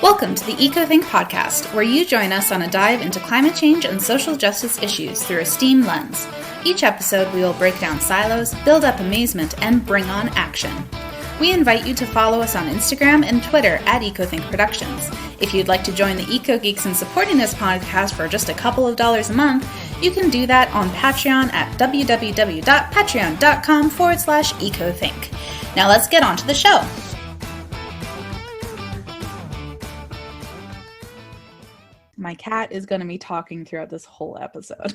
Welcome to the EcoThink podcast, where you join us on a dive into climate change and social justice issues through a STEAM lens. Each episode, we will break down silos, build up amazement, and bring on action. We invite you to follow us on Instagram and Twitter at EcoThink Productions. If you'd like to join the Eco Geeks in supporting this podcast for just a couple of dollars a month, you can do that on Patreon at www.patreon.com/EcoThink. Now let's get on to the show. My cat is going to be talking throughout this whole episode.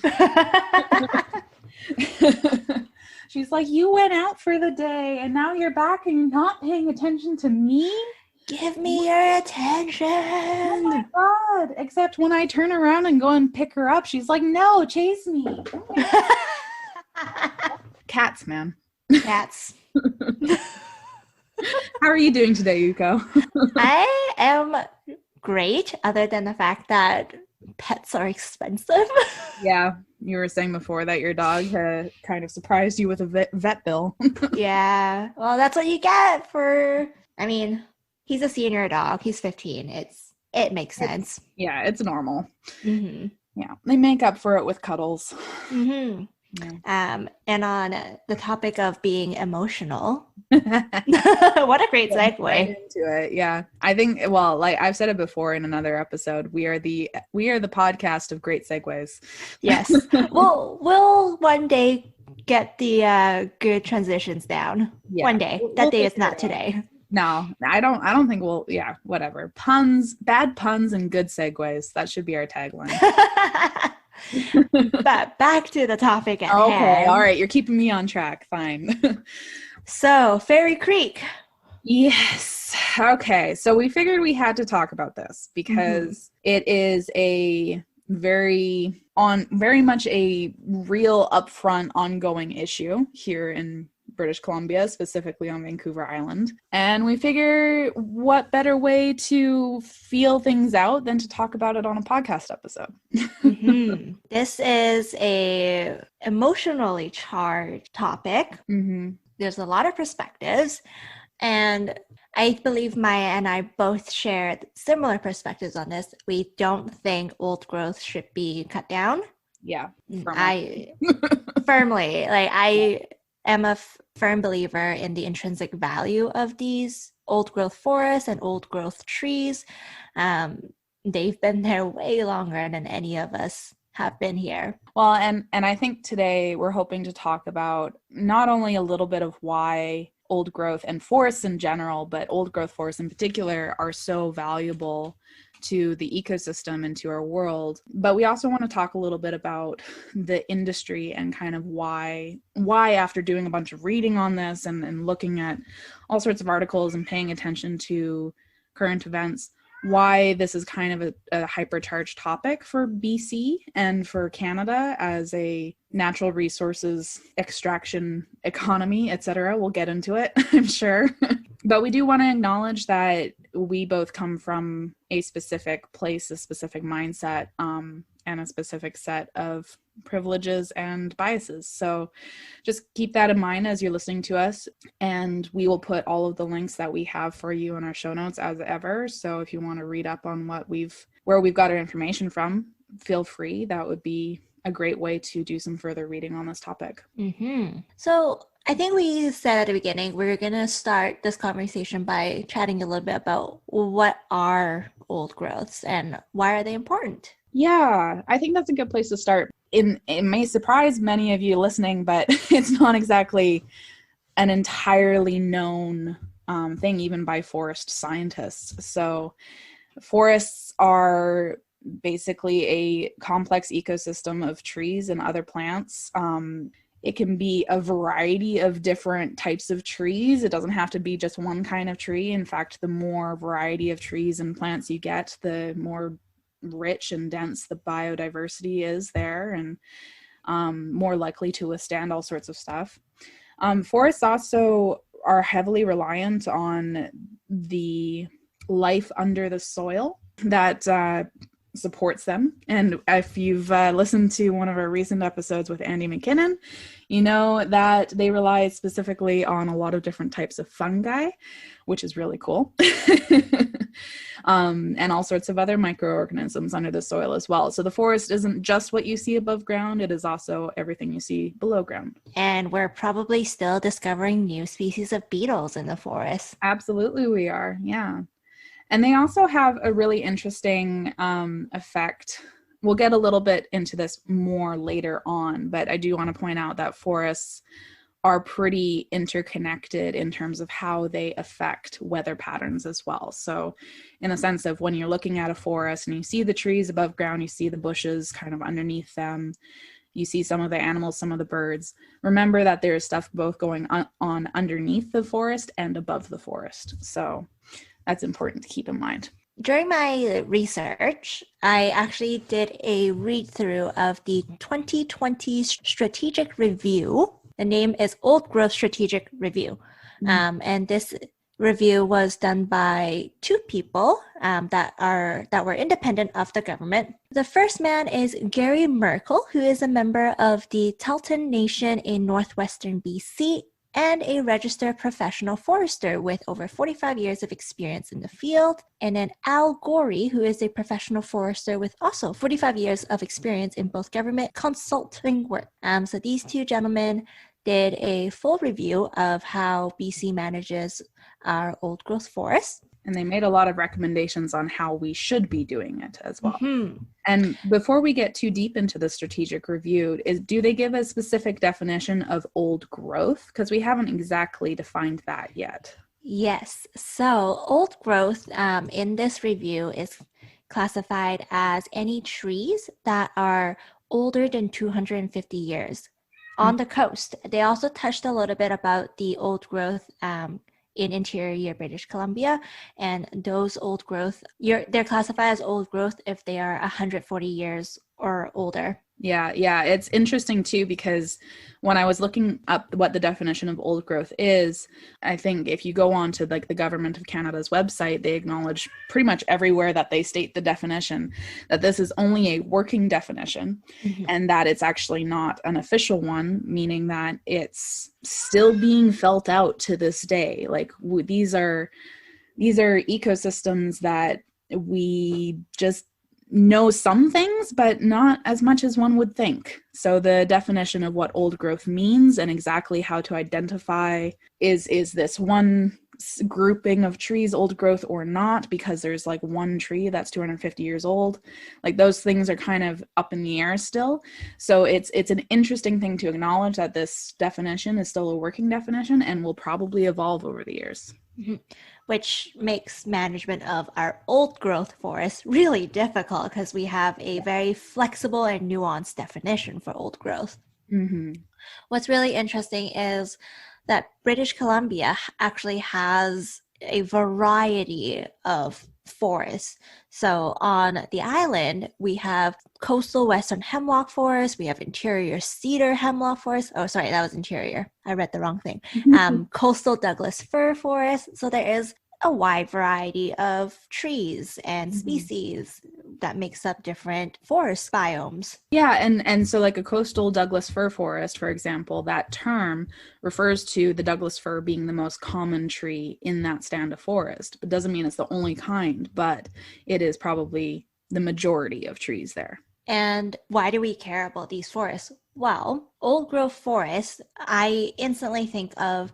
She's like, you went out for the day and now you're back and you're not paying attention to me? Give me your attention. Oh my God. Except when I turn around and go and pick her up, she's like, no, chase me. Cats, man. Cats. How are you doing today, Yuko? I am great, other than the fact that pets are expensive. Yeah, you were saying before that your dog had kind of surprised you with a vet bill. Yeah, well, that's what you get for, I mean, he's a senior dog. He's 15. It makes sense. Yeah, it's normal. Mm-hmm. Yeah, they make up for it with cuddles. Mm-hmm. Yeah. And on the topic of being emotional, what a great segue. Right into it. Yeah, I think, well, like I've said it before in another episode, we are the podcast of great segues. Yes. we'll one day get the good transitions down. Yeah. One day. That day is not today. No, I don't think we'll, yeah, whatever. Puns, bad puns and good segues. That should be our tagline. But back to the topic at hand. Okay, all right. You're keeping me on track. Fine. So, Fairy Creek. Yes. Okay. So we figured we had to talk about this because it is a very much a real upfront ongoing issue here in British Columbia, specifically on Vancouver Island. And we figure what better way to feel things out than to talk about it on a podcast episode. Mm-hmm. This is a emotionally charged topic. Mm-hmm. There's a lot of perspectives, and I believe Maya and I both share similar perspectives on this. We don't think old growth should be cut down. Yeah. I firmly, I am a firm believer in the intrinsic value of these old growth forests and old growth trees. They've been there way longer than any of us have been here. Well, and I think today we're hoping to talk about not only a little bit of why old growth and forests in general, but old growth forests in particular are so valuable to the ecosystem and to our world. But we also want to talk a little bit about the industry and kind of why after doing a bunch of reading on this and looking at all sorts of articles and paying attention to current events, why this is kind of a hypercharged topic for BC and for Canada as a natural resources extraction economy, etc. We'll get into it, I'm sure. But we do want to acknowledge that we both come from a specific place, a specific mindset, and a specific set of privileges and biases. So just keep that in mind as you're listening to us. And we will put all of the links that we have for you in our show notes as ever. So if you want to read up on where we've got our information from, feel free. That would be a great way to do some further reading on this topic. Mm-hmm. So I think we said at the beginning, we're going to start this conversation by chatting a little bit about what are old growths and why are they important? Yeah, I think that's a good place to start. It may surprise many of you listening, but it's not exactly an entirely known thing, even by forest scientists. So forests are basically a complex ecosystem of trees and other plants. It can be a variety of different types of trees. It doesn't have to be just one kind of tree. In fact, the more variety of trees and plants you get, the more rich and dense the biodiversity is there, and more likely to withstand all sorts of stuff. Forests also are heavily reliant on the life under the soil that supports them. And if you've listened to one of our recent episodes with Andy McKinnon, you know that they rely specifically on a lot of different types of fungi, which is really cool. And all sorts of other microorganisms under the soil as well. So the forest isn't just what you see above ground, it is also everything you see below ground. And we're probably still discovering new species of beetles in the forest. Absolutely we are, yeah. And they also have a really interesting effect. We'll get a little bit into this more later on, but I do want to point out that forests are pretty interconnected in terms of how they affect weather patterns as well. So in the sense of when you're looking at a forest and you see the trees above ground, you see the bushes kind of underneath them, you see some of the animals, some of the birds, remember that there is stuff both going on underneath the forest and above the forest. So that's important to keep in mind. During my research, I actually did a read-through of the 2020 Strategic Review. The name is Old Growth Strategic Review. And this review was done by two people that were independent of the government. The first man is Gary Merkel, who is a member of the Tahltan Nation in northwestern BC and a registered professional forester with over 45 years of experience in the field. And then Al Gorey, who is a professional forester with also 45 years of experience in both government consulting work. So these two gentlemen did a full review of how BC manages our old growth forests. And they made a lot of recommendations on how we should be doing it as well. And before we get too deep into the strategic review, do they give a specific definition of old growth? Because we haven't exactly defined that yet. Yes. So old growth in this review is classified as any trees that are older than 250 years on the coast. They also touched a little bit about the old growth in interior British Columbia, and those old growth, they're classified as old growth if they are 140 years or older. Yeah. It's interesting too, because when I was looking up what the definition of old growth is, I think if you go on to like the Government of Canada's website, they acknowledge pretty much everywhere that they state the definition that this is only a working definition and that it's actually not an official one, meaning that it's still being felt out to this day. Like these are ecosystems that we just know some things, but not as much as one would think. So the definition of what old growth means and exactly how to identify is this one grouping of trees old growth or not, because there's like one tree that's 250 years old. Like those things are kind of up in the air still. So it's an interesting thing to acknowledge that this definition is still a working definition and will probably evolve over the years. Which makes management of our old growth forests really difficult because we have a very flexible and nuanced definition for old growth. What's really interesting is that British Columbia actually has a variety of forests. So on the island, we have coastal western hemlock forest, we have interior cedar hemlock forest. Oh, sorry, that was interior. I read the wrong thing. Coastal Douglas fir forest. So there is a wide variety of trees and species that makes up different forest biomes. Yeah, and so like a coastal Douglas fir forest, for example, that term refers to the Douglas fir being the most common tree in that stand of forest. It doesn't mean it's the only kind, but it is probably the majority of trees there. And why do we care about these forests? Well, old growth forests, I instantly think of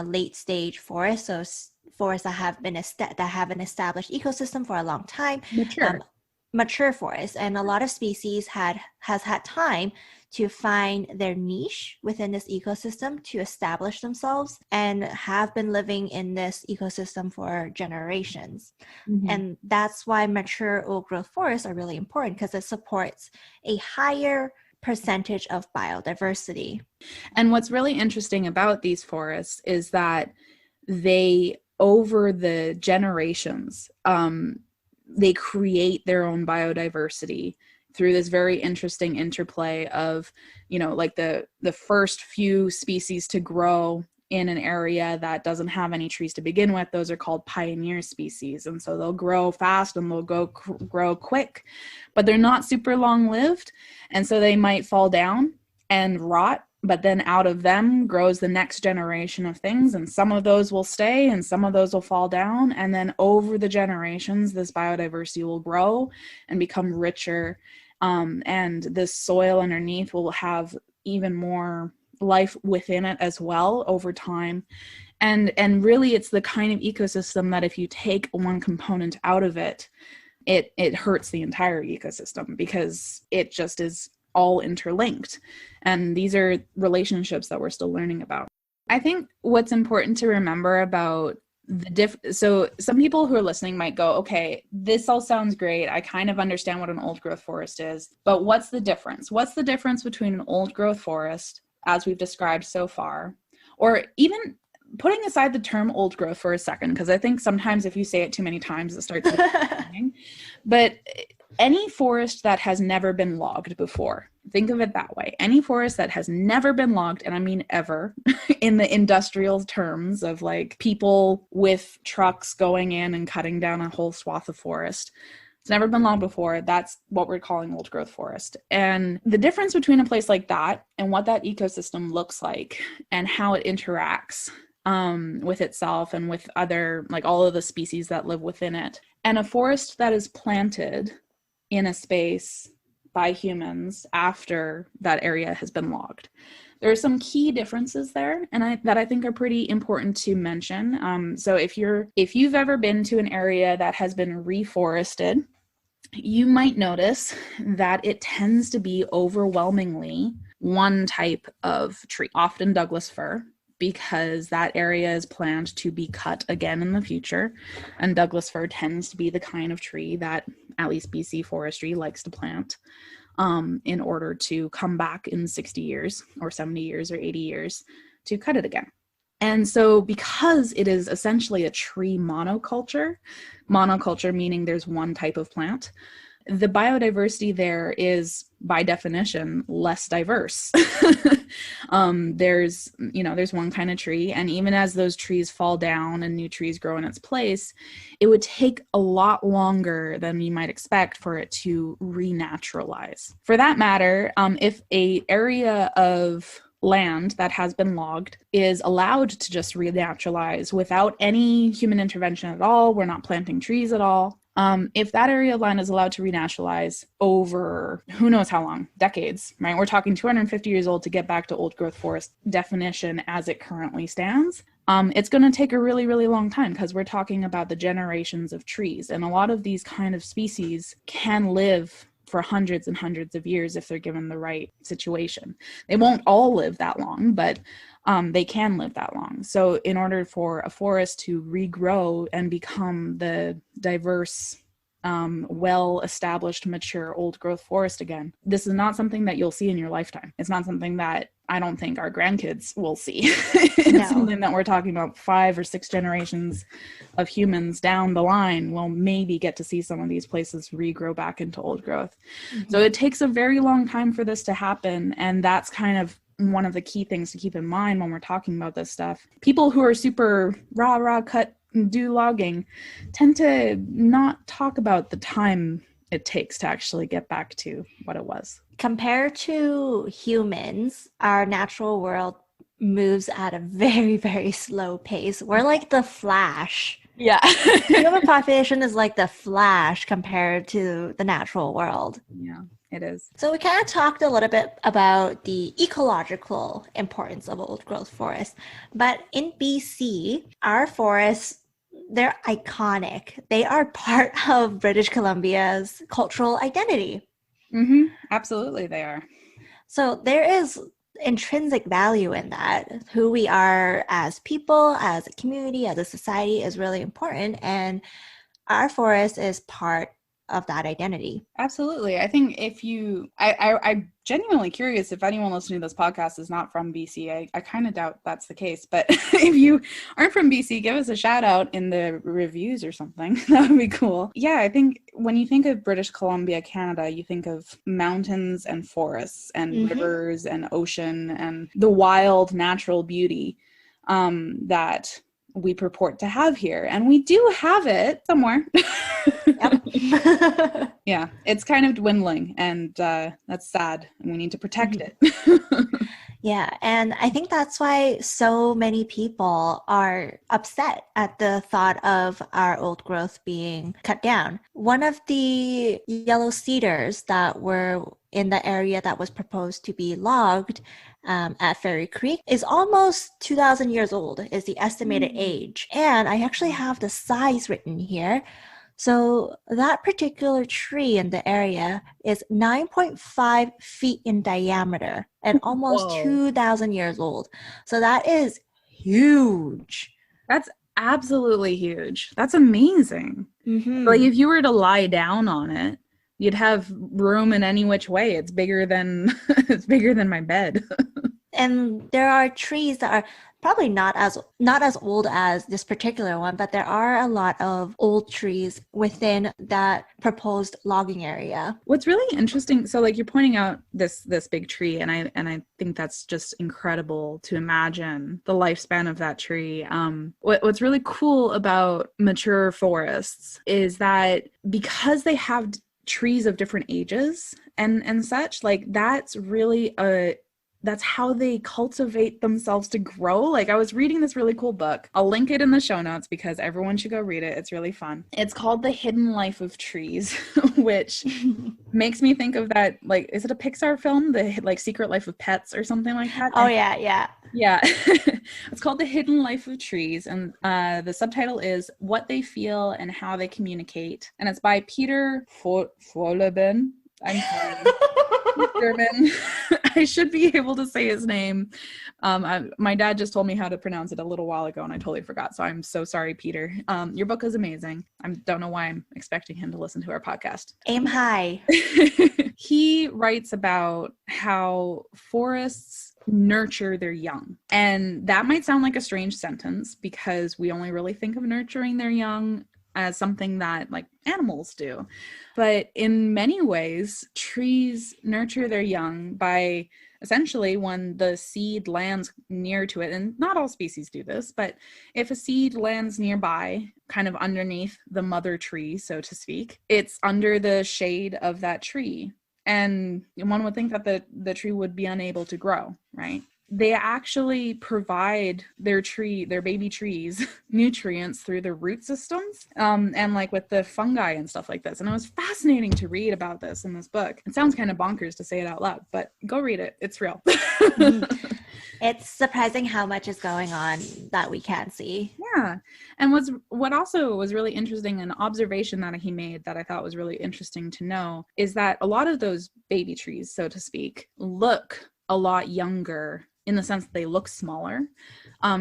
late stage forests, so forests that have an established ecosystem for a long time. Mature forests, and a lot of species has had time to find their niche within this ecosystem to establish themselves and have been living in this ecosystem for generations. And that's why mature old growth forests are really important, because it supports a higher percentage of biodiversity. And what's really interesting about these forests is that they, over the generations, they create their own biodiversity through this very interesting interplay of, like the first few species to grow in an area that doesn't have any trees to begin with, those are called pioneer species. And so they'll grow fast and they'll grow quick, but they're not super long lived. And so they might fall down and rot, but then out of them grows the next generation of things. And some of those will stay and some of those will fall down. And then over the generations, this biodiversity will grow and become richer. And the soil underneath will have even more life within it as well over time. And really it's the kind of ecosystem that if you take one component out of it, it hurts the entire ecosystem, because it just is all interlinked. And these are relationships that we're still learning about. I think what's important to remember about so some people who are listening might go, okay, this all sounds great. I kind of understand what an old growth forest is, but what's the difference? What's the difference between an old growth forest, as we've described so far, or even putting aside the term old growth for a second, because I think sometimes if you say it too many times, it starts confusing. But any forest that has never been logged before, think of it that way. Any forest that has never been logged, and I mean ever, in the industrial terms of like people with trucks going in and cutting down a whole swath of forest, it's never been logged before. That's what we're calling old growth forest. And the difference between a place like that and what that ecosystem looks like and how it interacts with itself and with other, like all of the species that live within it, and a forest that is planted in a space by humans after that area has been logged. There are some key differences there, and that I think are pretty important to mention. So if you've ever been to an area that has been reforested, you might notice that it tends to be overwhelmingly one type of tree, often Douglas fir, because that area is planned to be cut again in the future. And Douglas fir tends to be the kind of tree that at least BC forestry likes to plant in order to come back in 60 years or 70 years or 80 years to cut it again. And so because it is essentially a tree monoculture meaning there's one type of plant, the biodiversity there is by definition less diverse. There's one kind of tree, and even as those trees fall down and new trees grow in its place, it would take a lot longer than you might expect for it to renaturalize. For that matter, if a area of land that has been logged is allowed to just renaturalize without any human intervention at all, we're not planting trees at all. If that area of land is allowed to renaturalize over who knows how long, decades, right? We're talking 250 years old to get back to old growth forest definition as it currently stands. It's going to take a really, really long time, because we're talking about the generations of trees. And a lot of these kind of species can live for hundreds and hundreds of years if they're given the right situation. They won't all live that long, but they can live that long. So in order for a forest to regrow and become the diverse, well-established, mature, old growth forest again, this is not something that you'll see in your lifetime. It's not something that I don't think our grandkids will see. It's something that we're talking about 5 or 6 generations of humans down the line will maybe get to see some of these places regrow back into old growth. Mm-hmm. So it takes a very long time for this to happen. And that's kind of one of the key things to keep in mind when we're talking about this stuff. People who are super rah, cut, do logging tend to not talk about the time it takes to actually get back to what it was. Compared to humans, our natural world moves at a very, very slow pace. We're like the Flash. Yeah. Human population is like the Flash compared to the natural world. Yeah, it is. So we kind of talked a little bit about the ecological importance of old growth forests. But in BC, our forests, they're iconic. They are part of British Columbia's cultural identity. Mm-hmm. Absolutely, they are. So there is intrinsic value in that. Who we are as people, as a community, as a society is really important. And our forest is part of that identity. Absolutely. I think I'm genuinely curious if anyone listening to this podcast is not from BC. I kind of doubt that's the case, but if you aren't from BC, give us a shout out in the reviews or something. That would be cool. Yeah, I think when you think of British Columbia, Canada, you think of mountains and forests and rivers and ocean and the wild natural beauty that we purport to have here. And we do have it somewhere. Yeah, it's kind of dwindling, and that's sad. And we need to protect it. Yeah, and I think that's why so many people are upset at the thought of our old growth being cut down. One of the yellow cedars that were in the area that was proposed to be logged at Fairy Creek is almost 2,000 years old, is the estimated age. And I actually have the size written here. So that particular tree in the area is 9.5 feet in diameter and almost 2,000 years old. So that is huge. That's absolutely huge. That's amazing. Like if you were to lie down on it, you'd have room in any which way. It's bigger than my bed. And there are trees that are probably not as old as this particular one, but there are a lot of old trees within that proposed logging area. What's really interesting, so like you're pointing out this big tree, and I think that's just incredible to imagine the lifespan of that tree. What's really cool about mature forests is that because they have trees of different ages and such, like that's really that's how they cultivate themselves to grow. Like I was reading this really cool book. I'll link it in the show notes because everyone should go read it. It's really fun. It's called The Hidden Life of Trees, which makes me think of that, like, is it a Pixar film? The like Secret Life of Pets or something like that? Oh yeah. Yeah. It's called The Hidden Life of Trees. And the subtitle is What They Feel and How They Communicate. And it's by Peter Folleben. I'm sorry. German. I should be able to say his name. My dad just told me how to pronounce it a little while ago, and I totally forgot. So I'm so sorry, Peter. Your book is amazing. I don't know why I'm expecting him to listen to our podcast. Aim high. He writes about how forests nurture their young. And that might sound like a strange sentence because we only really think of nurturing their young as something that like animals do. But in many ways, trees nurture their young by essentially when the seed lands near to it, and not all species do this, but if a seed lands nearby, kind of underneath the mother tree, so to speak, it's under the shade of that tree. And one would think that the tree would be unable to grow, right? They actually provide their baby trees nutrients through the root systems, and like with the fungi and stuff like this. And it was fascinating to read about this in this book. It sounds kind of bonkers to say it out loud, but go read it. It's real. It's surprising how much is going on that we can't see. Yeah. And what also was really interesting, an observation that he made that I thought was really interesting to know, is that a lot of those baby trees, so to speak, look a lot younger in the sense that they look smaller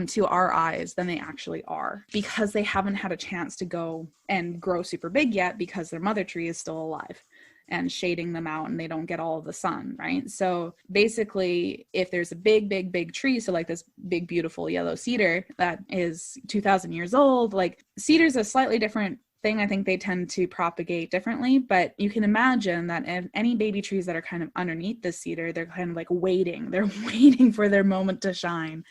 to our eyes than they actually are, because they haven't had a chance to go and grow super big yet because their mother tree is still alive and shading them out and they don't get all of the sun, right? So basically, if there's a big tree, so like this big, beautiful yellow cedar that is 2,000 years old, like cedar's a slightly different thing. I think they tend to propagate differently, but you can imagine that if any baby trees that are kind of underneath the cedar, they're kind of like waiting. They're waiting for their moment to shine.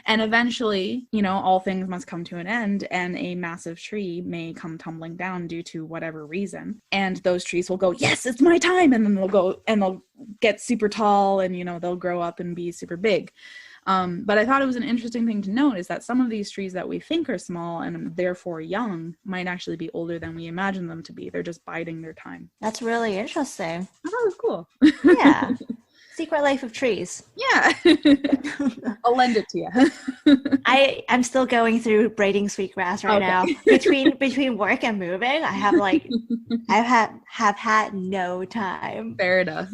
And eventually, all things must come to an end, and a massive tree may come tumbling down due to whatever reason. And those trees will go, yes, it's my time. And then they'll go and they'll get super tall and, they'll grow up and be super big. But I thought it was an interesting thing to note is that some of these trees that we think are small and therefore young might actually be older than we imagine them to be. They're just biding their time. That's really interesting. I thought it was cool. Yeah. Secret Life of Trees. Yeah. I'll lend it to you. I'm still going through braiding sweetgrass right now. Between work and moving, I have had no time. Fair enough.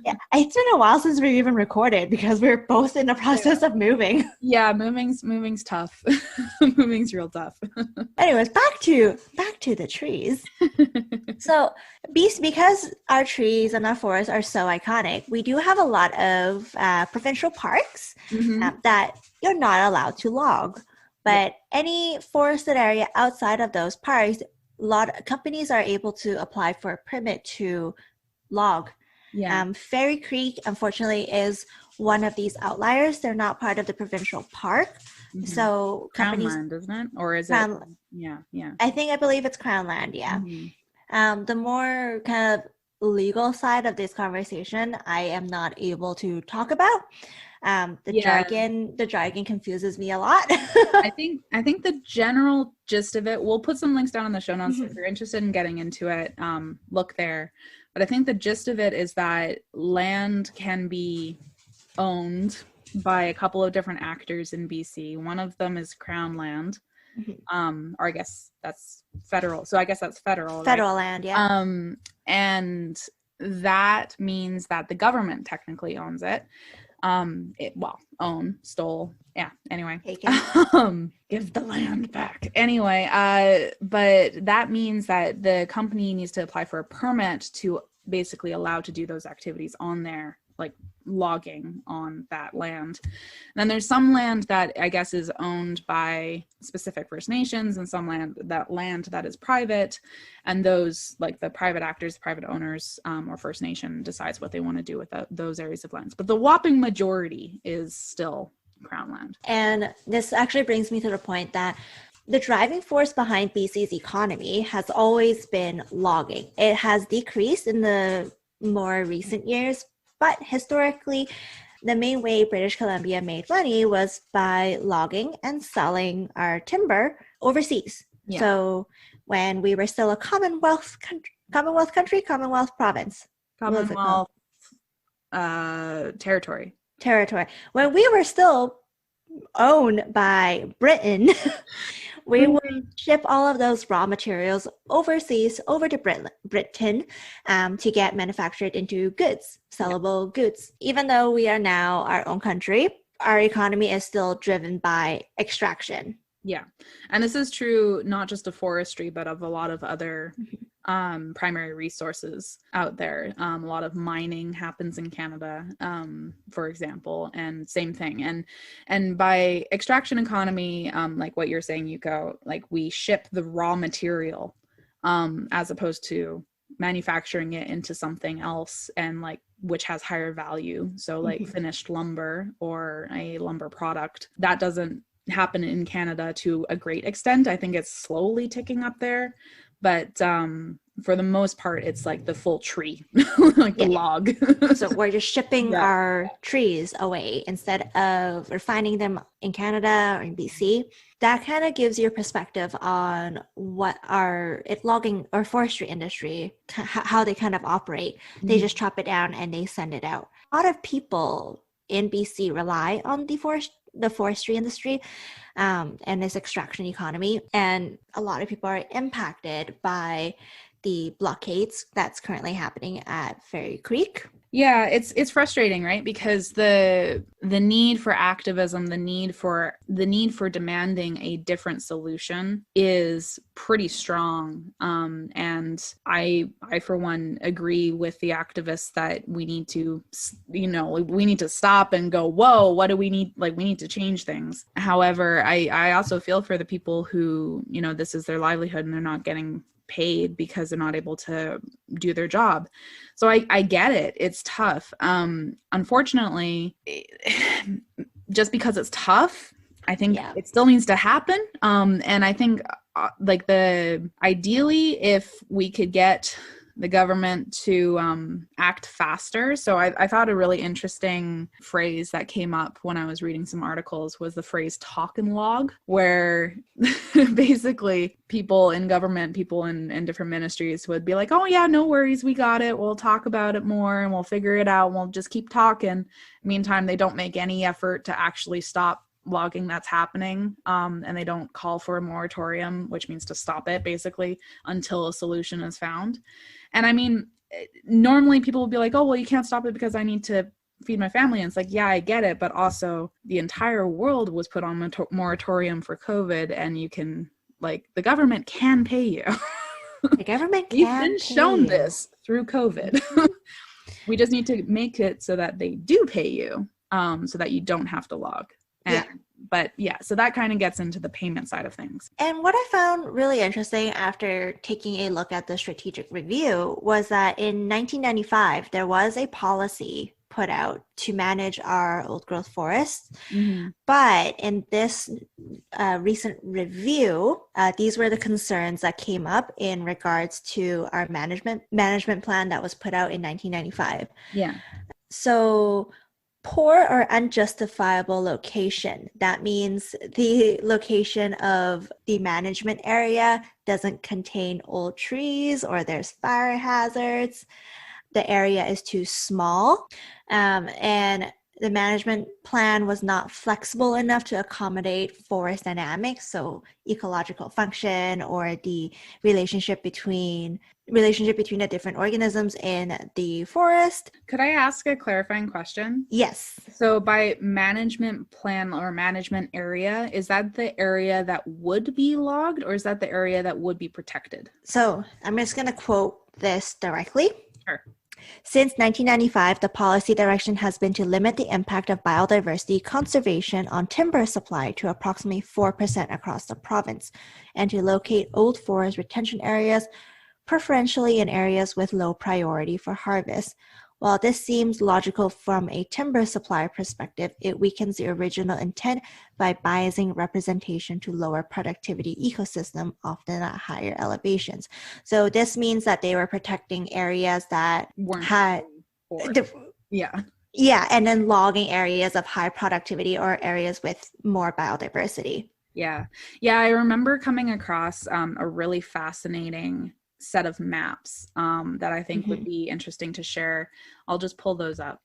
Yeah, it's been a while since we've even recorded because we're both in the process of moving. Yeah, moving's tough. Moving's real tough. Anyways, back to the trees. So because our trees and our forests are so iconic, we do have a lot of provincial parks that you're not allowed to log. But any forested area outside of those parks, a lot of companies are able to apply for a permit to log. Yeah. Fairy Creek, unfortunately, is one of these outliers. They're not part of the provincial park, Mm-hmm. So Crown companies, land, isn't it? Or is Crown, it? Yeah, yeah. I believe it's Crown land, yeah. Mm-hmm. The more kind of legal side of this conversation, I am not able to talk about. The jargon confuses me a lot. I think the general gist of it, we'll put some links down in the show notes. Mm-hmm. If you're interested in getting into it, look there. But I think the gist of it is that land can be owned by a couple of different actors in BC. One of them is Crown land. Mm-hmm. Or I guess that's federal. So I guess that's federal, Federal right? land, yeah. And that means that the government technically owns it. Stole. Yeah. Anyway, give the land back. Anyway, but that means that the company needs to apply for a permit to basically allow to do those activities on there, like logging on that land. And then there's some land that I guess is owned by specific First Nations, and some land that is private, and those, like the private actors, private owners, or First Nation decides what they want to do with those areas of lands. But the whopping majority is still Crown land. And this actually brings me to the point that the driving force behind BC's economy has always been logging. It has decreased in the more recent years, but historically, the main way British Columbia made money was by logging and selling our timber overseas. Yeah. So when we were still a Commonwealth province. Commonwealth territory. When we were still owned by Britain, we would ship all of those raw materials overseas over to Britain to get manufactured into goods, sellable goods. Even though we are now our own country, our economy is still driven by extraction. Yeah. And this is true not just of forestry, but of a lot of other primary resources out there. A lot of mining happens in Canada, for example, and same thing. And by extraction economy, like what you're saying, Yuko, like we ship the raw material as opposed to manufacturing it into something else, and like which has higher value. So like finished lumber or a lumber product, that doesn't happen in Canada to a great extent. I think it's slowly ticking up there, but for the most part, it's like the full tree, like the log. So we're just shipping our trees away instead of refining them in Canada or in BC. That kind of gives you a perspective on what logging or forestry industry, how they kind of operate. They just chop it down and they send it out. A lot of people in BC rely on the forestry industry and this extraction economy, and a lot of people are impacted by the blockades that's currently happening at Fairy Creek. Yeah, it's frustrating, right? Because the need for activism, the need for demanding a different solution is pretty strong. And I for one agree with the activists that we need to stop and go, whoa, what do we need? Like, we need to change things. However, I also feel for the people who, this is their livelihood and they're not getting paid because they're not able to do their job. So I get it. It's tough. Unfortunately, just because it's tough, I think it still needs to happen. And I think ideally, if we could get the government to act faster. So I thought a really interesting phrase that came up when I was reading some articles was the phrase talk and log, where basically people in government, people in different ministries would be like, oh yeah, no worries, we got it. We'll talk about it more and we'll figure it out. We'll just keep talking. Meantime, they don't make any effort to actually stop logging that's happening, and they don't call for a moratorium, which means to stop it basically until a solution is found. And I mean, normally people will be like, oh, well, you can't stop it because I need to feed my family. And it's like, yeah, I get it. But also the entire world was put on moratorium for COVID, and you can, like, the government can pay you. The government can We've been shown this through COVID. We just need to make it so that they do pay you, so that you don't have to log. So that kind of gets into the payment side of things. And what I found really interesting after taking a look at the strategic review was that in 1995, there was a policy put out to manage our old growth forests. Mm-hmm. But in this recent review, these were the concerns that came up in regards to our management plan that was put out in 1995. Yeah. So poor or unjustifiable location. That means the location of the management area doesn't contain old trees or there's fire hazards. The area is too small, and the management plan was not flexible enough to accommodate forest dynamics, so ecological function or the relationship between the different organisms in the forest. Could I ask a clarifying question? Yes. So by management plan or management area, is that the area that would be logged or is that the area that would be protected? So I'm just going to quote this directly. Sure. Since 1995, the policy direction has been to limit the impact of biodiversity conservation on timber supply to approximately 4% across the province, and to locate old forest retention areas, preferentially in areas with low priority for harvest. While this seems logical from a timber supplier perspective, it weakens the original intent by biasing representation to lower productivity ecosystem, often at higher elevations. So this means that they were protecting areas that had yeah, and then logging areas of high productivity or areas with more biodiversity. Yeah, I remember coming across a really fascinating set of maps that I think would be interesting to share. I'll just pull those up.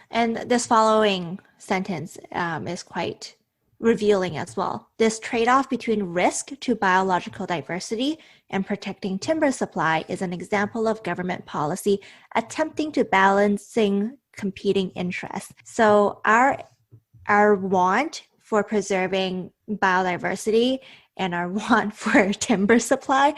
And this following sentence is quite revealing as well. This trade-off between risk to biological diversity and protecting timber supply is an example of government policy attempting to balancing competing interests. So our want for preserving biodiversity and our want for timber supply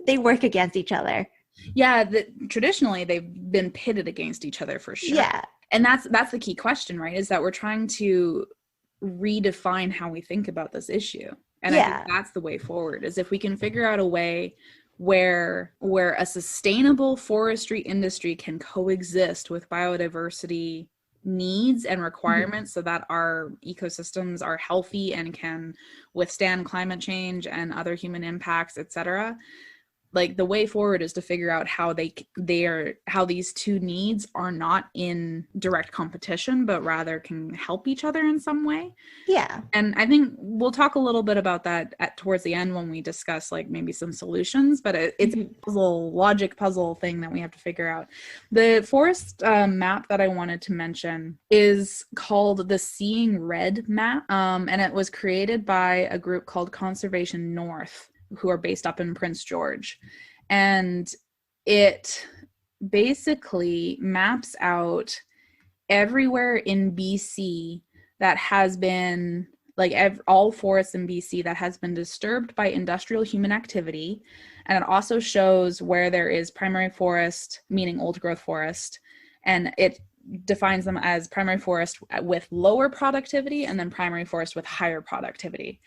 they work against each other. Yeah, traditionally they've been pitted against each other for sure. Yeah. And that's the key question, right? Is that we're trying to redefine how we think about this issue. And I think that's the way forward, is if we can figure out a way where a sustainable forestry industry can coexist with biodiversity needs and requirements so that our ecosystems are healthy and can withstand climate change and other human impacts, etc. Like, the way forward is to figure out how how these two needs are not in direct competition, but rather can help each other in some way. Yeah. And I think we'll talk a little bit about that towards the end when we discuss like maybe some solutions, but it's a logic puzzle thing that we have to figure out. The forest map that I wanted to mention is called the Seeing Red map, and it was created by a group called Conservation North, who are based up in Prince George. And it basically maps out everywhere in BC that has been, like all forests in BC that has been disturbed by industrial human activity. And it also shows where there is primary forest, meaning old growth forest. And it defines them as primary forest with lower productivity and then primary forest with higher productivity.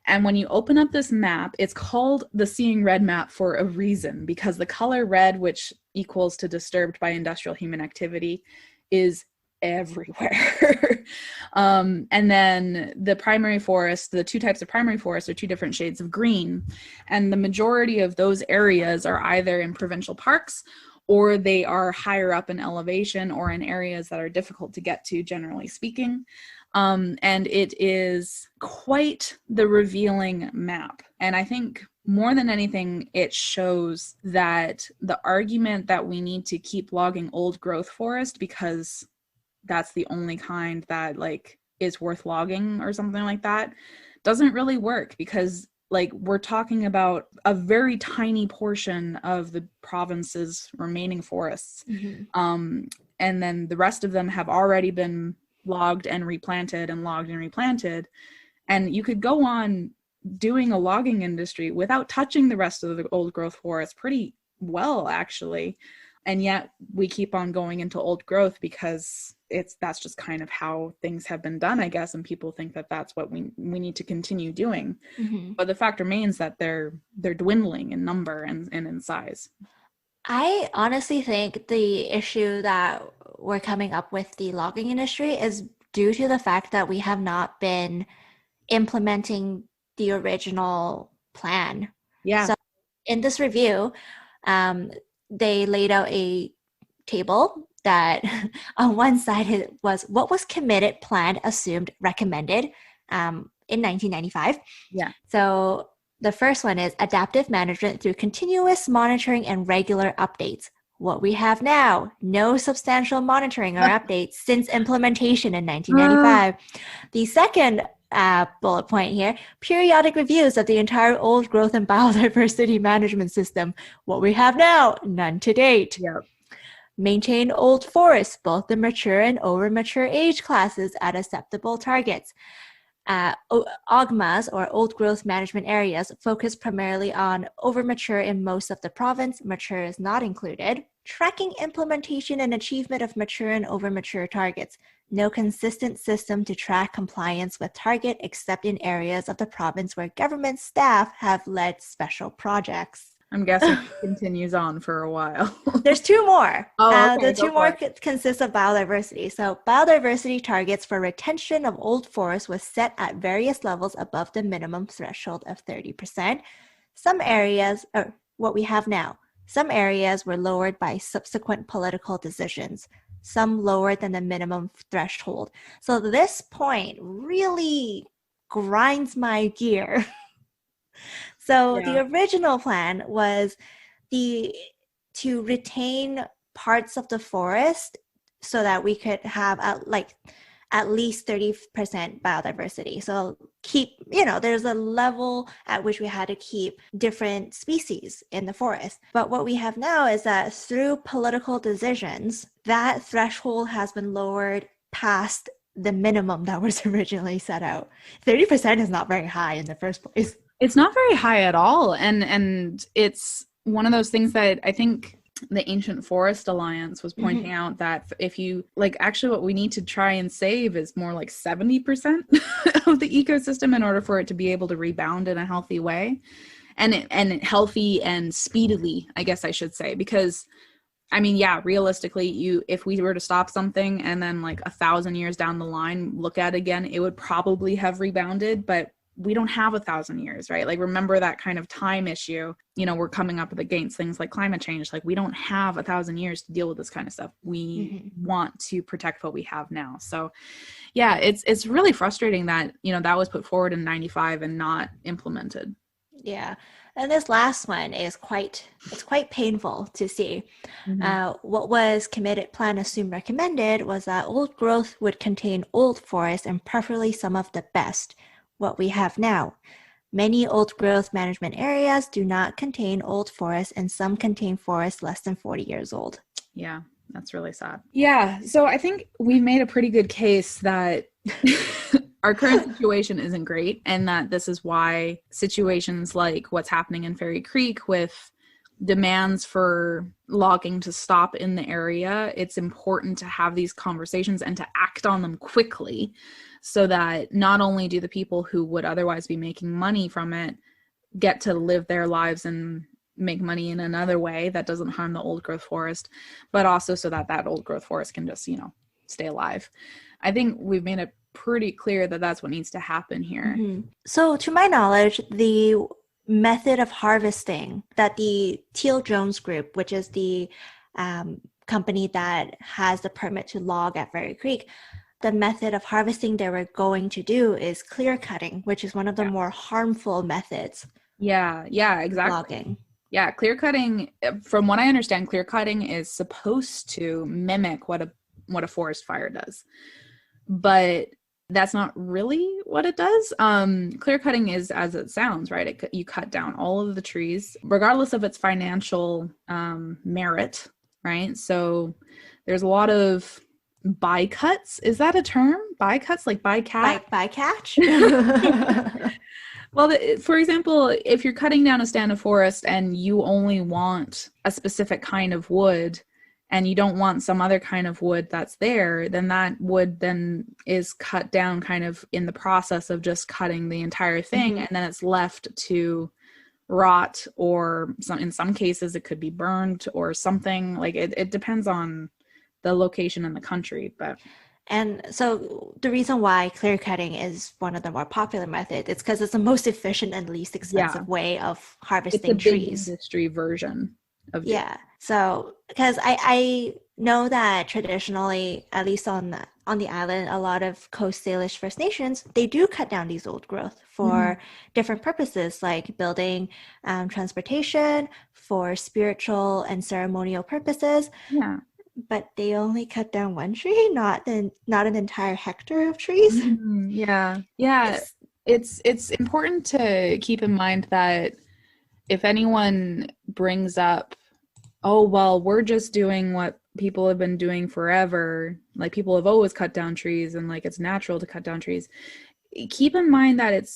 And when you open up this map, it's called the Seeing Red map for a reason, because the color red, which equals to disturbed by industrial human activity, is everywhere. And then the primary forest, the two types of primary forest are two different shades of green. And the majority of those areas are either in provincial parks or they are higher up in elevation or in areas that are difficult to get to, generally speaking. And it is quite the revealing map. And I think more than anything, it shows that the argument that we need to keep logging old growth forest because that's the only kind that like is worth logging or something like that doesn't really work, because like we're talking about a very tiny portion of the province's remaining forests. And then the rest of them have already been logged and replanted and logged and replanted. And you could go on doing a logging industry without touching the rest of the old growth forest pretty well, actually. And yet we keep on going into old growth because that's just kind of how things have been done, I guess. And people think that that's what we need to continue doing. But the fact remains that they're dwindling in number and in size. I honestly think the issue that we're coming up with the logging industry is due to the fact that we have not been implementing the original plan. Yeah. So in this review, they laid out a table that on one side it was what was committed, planned, assumed, recommended in 1995. Yeah. So the first one is adaptive management through continuous monitoring and regular updates. What we have now, no substantial monitoring or updates since implementation in 1995. The second bullet point here, periodic reviews of the entire old growth and biodiversity management system. What we have now, none to date. Yep. Maintain old forests, both the mature and over mature age classes at acceptable targets. OGMAs, or old growth management areas, focus primarily on over mature in most of the province. Mature is not included. Tracking implementation and achievement of mature and over mature targets. No consistent system to track compliance with target except in areas of the province where government staff have led special projects. I'm guessing it continues on for a while. There's two more. Oh, okay, the two more consist of biodiversity. So biodiversity targets for retention of old forests was set at various levels above the minimum threshold of 30%. Some areas, or what we have now, some areas were lowered by subsequent political decisions, some lower than the minimum threshold. So this point really grinds my gear. So the original plan was to retain parts of the forest so that we could have at least 30% biodiversity. So there's a level at which we had to keep different species in the forest. But what we have now is that through political decisions, that threshold has been lowered past the minimum that was originally set out. 30% is not very high in the first place. It's not very high at all. And it's one of those things that I think the Ancient Forest Alliance was pointing out, that if you actually what we need to try and save is more like 70% of the ecosystem in order for it to be able to rebound in a healthy way, and healthy and speedily, I guess I should say, because realistically, if we were to stop something and then 1,000 years down the line look at it again, it would probably have rebounded, but we don't have 1,000 years, right? Remember that kind of time issue. We're coming up against things like climate change. We don't have 1,000 years to deal with this kind of stuff. We want to protect what we have now. So yeah, it's really frustrating that, that was put forward in 95 and not implemented. Yeah. And this last one is quite painful to see. What was committed, planned, assumed, recommended was that old growth would contain old forests and preferably some of the best. What we have now. Many old growth management areas do not contain old forests, and some contain forests less than 40 years old. Yeah, that's really sad. Yeah, so I think we've made a pretty good case that our current situation isn't great, and that this is why situations like what's happening in Fairy Creek with demands for logging to stop in the area, it's important to have these conversations and to act on them quickly, so that not only do the people who would otherwise be making money from it get to live their lives and make money in another way that doesn't harm the old growth forest, but also so that that old growth forest can just, stay alive. I think we've made it pretty clear that that's what needs to happen here. So to my knowledge, the method of harvesting that the Teal Jones group, which is the company that has the permit to log at Fairy Creek, the method of harvesting they were going to do is clear cutting, which is one of the more harmful methods. Yeah, exactly. Logging. Yeah, clear cutting, from what I understand, clear cutting is supposed to mimic what a forest fire does. But that's not really what it does. Clear cutting is as it sounds, right? You cut down all of the trees, regardless of its financial merit, right? So there's a lot of bycuts. Is that a term? Bycuts, like bycatch? Bycatch? Well, for example, if you're cutting down a stand of forest and you only want a specific kind of wood and you don't want some other kind of wood that's there, then that wood then is cut down kind of in the process of just cutting the entire thing, and then it's left to rot, or in some cases it could be burned or something. It depends on the location in the country. But and so the reason why clear cutting is one of the more popular methods, it's because it's the most efficient and least expensive way of harvesting it's a big trees. industry version of yeah. So because I know that traditionally, at least on the island, a lot of Coast Salish First Nations, they do cut down these old growth for different purposes, like building, transportation, for spiritual and ceremonial purposes. Yeah. But they only cut down one tree, not an entire hectare of trees. Yeah. It's important to keep in mind that if anyone brings up, oh, well, we're just doing what people have been doing forever, like people have always cut down trees and like it's natural to cut down trees, keep in mind that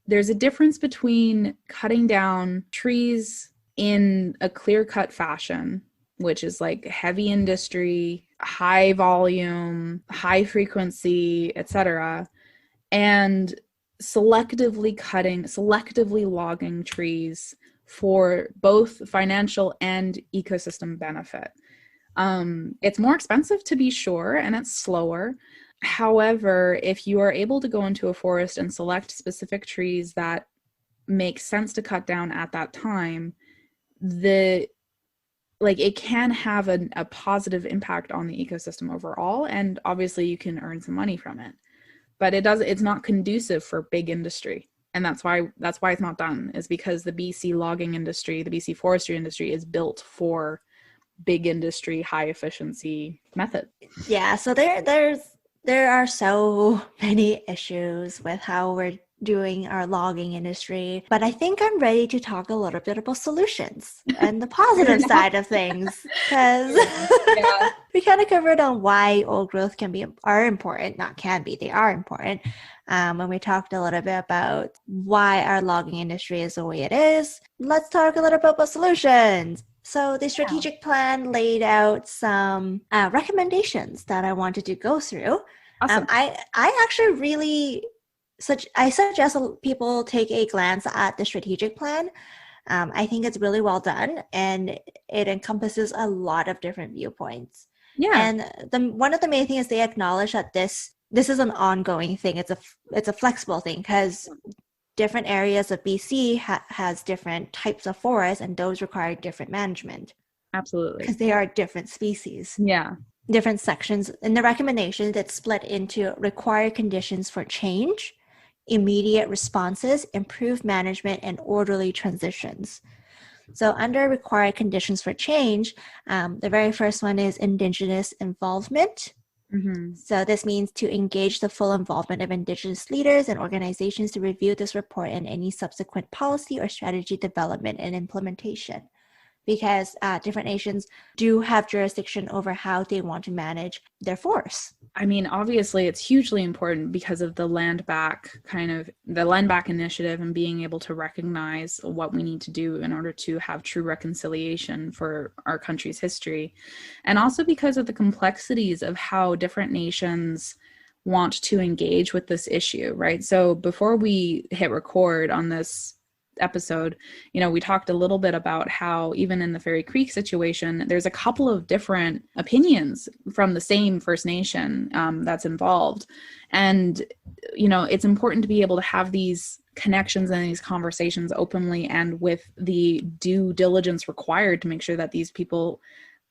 there's a difference between cutting down trees in a clear-cut fashion, which is like heavy industry, high volume, high frequency, etc., and selectively logging trees for both financial and ecosystem benefit. It's more expensive, to be sure, and it's slower. However, if you are able to go into a forest and select specific trees that make sense to cut down at that time, it can have a positive impact on the ecosystem overall, and obviously you can earn some money from it. But it's not conducive for big industry. And that's why it's not done, is because the BC logging industry, the BC forestry industry is built for big industry, high efficiency method. Yeah, so there are so many issues with how we're doing our logging industry, but I think I'm ready to talk a little bit about solutions and the positive side of things, because we kind of covered on why old growth are important, not can be, they are important. When we talked a little bit about why our logging industry is the way it is, let's talk a little bit about solutions. So the strategic plan laid out some recommendations that I wanted to go through. Awesome. I actually I suggest people take a glance at the strategic plan. I think it's really well done, and it encompasses a lot of different viewpoints. Yeah. And one of the main things is they acknowledge that this is an ongoing thing. It's a flexible thing, because different areas of BC has different types of forests, and those require different management. Absolutely. Because they are different species. Yeah. Different sections. In the recommendation, that's split into required conditions for change, immediate responses, improved management, and orderly transitions. So under required conditions for change, the very first one is Indigenous involvement. So this means to engage the full involvement of Indigenous leaders and organizations to review this report and any subsequent policy or strategy development and implementation, because different nations do have jurisdiction over how they want to manage their forests. I mean, obviously, it's hugely important because of the land back initiative and being able to recognize what we need to do in order to have true reconciliation for our country's history. And also because of the complexities of how different nations want to engage with this issue, right? So before we hit record on this episode, we talked a little bit about how even in the Fairy Creek situation, there's a couple of different opinions from the same First Nation that's involved. And, it's important to be able to have these connections and these conversations openly and with the due diligence required to make sure that these people